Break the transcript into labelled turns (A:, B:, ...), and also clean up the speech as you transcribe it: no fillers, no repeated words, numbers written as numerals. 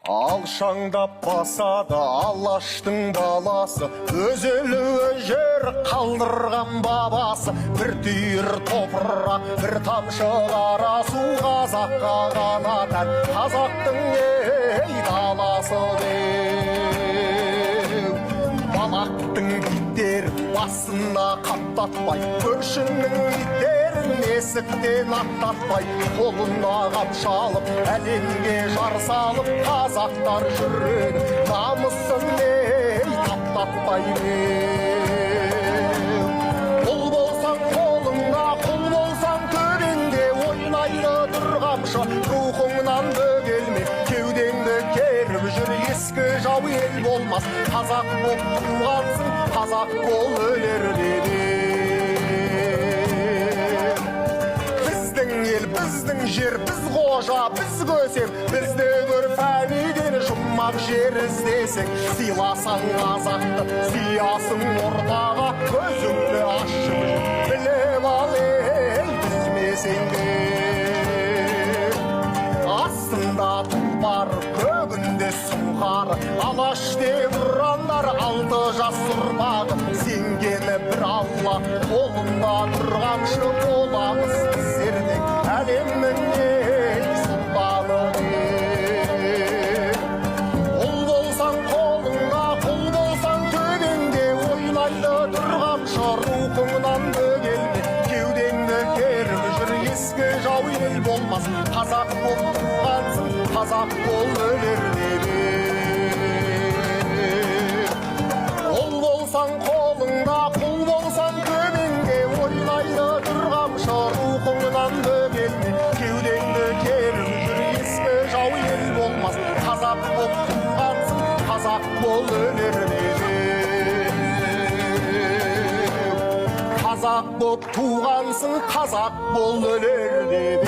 A: Алшаңдап басады алаштың баласы, өз елі жер қалдырған бабасы. Bir түйір топырақ, бір тамшы қара су қазаққа ғана тән, қазақтың ей даласы деу. Балақтың иттер басына қаптатпай, көршінің иттерін есіктен аттатпай, қолына қапшалып, әлемге жар салып, қазақтар жүреді намысын ей таптатпай деу. Құл болсаң қолыңда, құл болсаң төбеңде, ойнайды тұрғамшы рухыңнан бөгелме, кеудеңді керіп жүр, ескі жау ел болмас. Қазақ бол туғансың, қазақ бол өлер деп. Біздің ел, біздің жер, біз қожа, біз көсем, бізді көр фәниден жұмақ жер іздесең, сыйласаң қазақты, сиясың ортаға, көзіңді ашып біліп ал ей білмесең де. Астында тұлпар, көгінде сұңқар, алаш деп ұрандар алты жас ұрпағы. Сенгені бір алла, қолында тұрғаншы боламыз біздердің әлемнің ей сұлтаны деп. Ұл болсаң қолыңда, құл болсаң төбеңде, ойнайды тұрғаншы рухыңнан бөгелме, кеудеңді керіп жүр, ескі жау ел болмас. Қазақ бол туғансың, қазақ бол өлер деп. Ұл болсаң қолыңда, құл болсаң төбеңде, ойнайды тұрғаншы рухыңнан бөгелме, кеудеңді керіп жүр, ескі жау ел болмас. Қазақ бол туғансың, қазақ бол өлер деп. Қазақ боп туғансың, қазақ бол өлер деп.